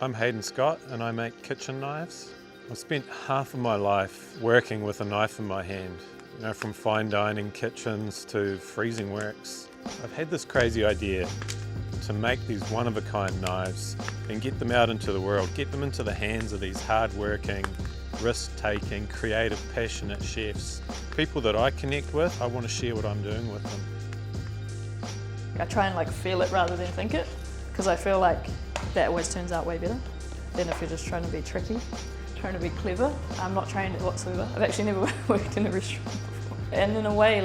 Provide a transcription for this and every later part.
I'm Hayden Scott and I make kitchen knives. I've spent half of my life working with a knife in my hand, from fine dining kitchens to freezing works. I've had this crazy idea to make these one-of-a-kind knives and get them out into the world, get them into the hands of these hard-working, risk-taking, creative, passionate chefs. People that I connect with, I want to share what I'm doing with them. I try and feel it rather than think it, because I feel like that always turns out way better than if you're just trying to be tricky, trying to be clever. I'm not trained whatsoever. I've actually never worked in a restaurant before. And in a way,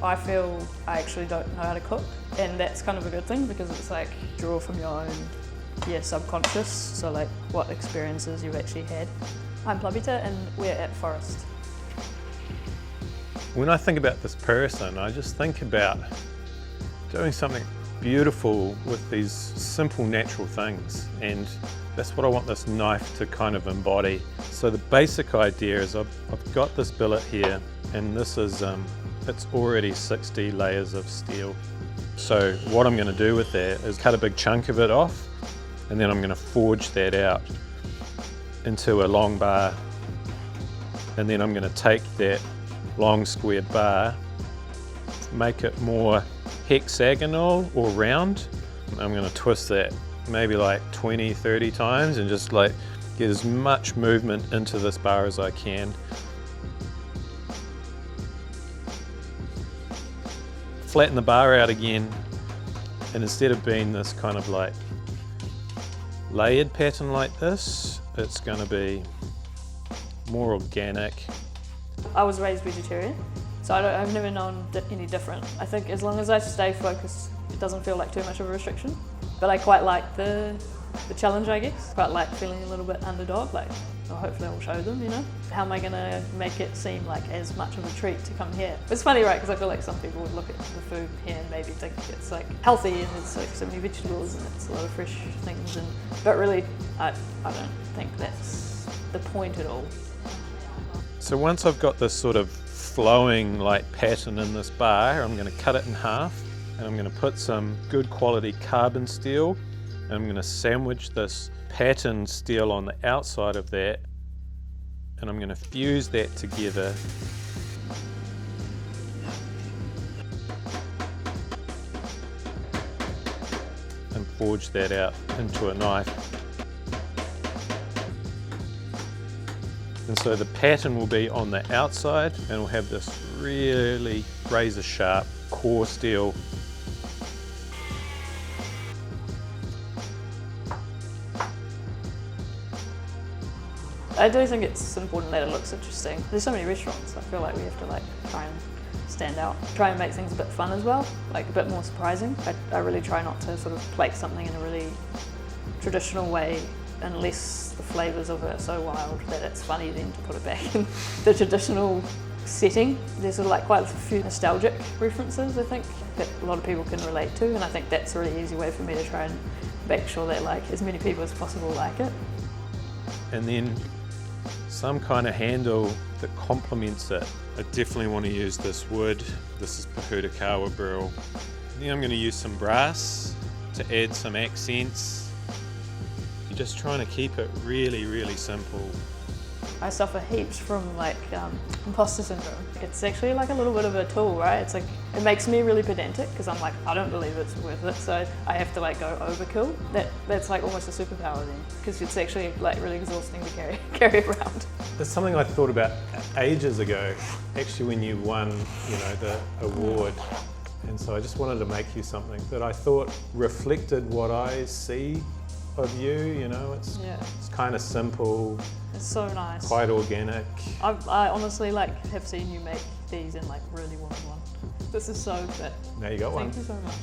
I feel I actually don't know how to cook, and that's kind of a good thing because it's draw from your own, subconscious, so what experiences you've actually had. I'm Plabita and we're at Forest. When I think about this person, I just think about doing something beautiful with these simple natural things, and that's what I want this knife to kind of embody. So the basic idea is I've got this billet here, and this is it's already 60 layers of steel. So what I'm going to do with that is cut a big chunk of it off, and then I'm going to forge that out into a long bar, and then I'm going to take that long square bar, make it more hexagonal or round. I'm going to twist that maybe 20-30 times and just get as much movement into this bar as I can. Flatten the bar out again, and instead of being this kind of layered pattern like this, it's going to be more organic. I was raised vegetarian, so I've never known any different. I think as long as I stay focused, it doesn't feel like too much of a restriction. But I quite like the challenge, I guess. Quite like feeling a little bit underdog, hopefully I'll show them, How am I gonna make it seem as much of a treat to come here? It's funny, right, because I feel like some people would look at the food here and maybe think it's healthy and there's so many vegetables and it's a lot of fresh things, but really, I don't think that's the point at all. So once I've got this sort of flowing pattern in this bar, I'm going to cut it in half, and I'm going to put some good quality carbon steel, and I'm going to sandwich this pattern steel on the outside of that, and I'm going to fuse that together. And forge that out into a knife. And so the pattern will be on the outside, and we'll have this really razor sharp core steel. I do think it's important that it looks interesting. There's so many restaurants, I feel like we have to try and stand out. Try and make things a bit fun as well, a bit more surprising. I really try not to sort of plate something in a really traditional way, unless the flavours of it are so wild that it's funny then to put it back in the traditional setting. There's sort of quite a few nostalgic references, I think, that a lot of people can relate to, and I think that's a really easy way for me to try and make sure that as many people as possible like it. And then some kind of handle that complements it. I definitely want to use this wood. This is Pahutakawa burl. Then I'm going to use some brass to add some accents. Just trying to keep it really, really simple. I suffer heaps from imposter syndrome. It's actually a little bit of a tool, right? It's it makes me really pedantic because I'm I don't believe it's worth it, so I have to go overkill. That's almost a superpower then, because it's actually really exhausting to carry around. That's something I thought about ages ago, actually when you won, the award. And so I just wanted to make you something that I thought reflected what I see of you, it's kind of simple. It's so nice. Quite organic. I honestly have seen you make these and really wanted one. This is so good. Now you got one. Thank you so much.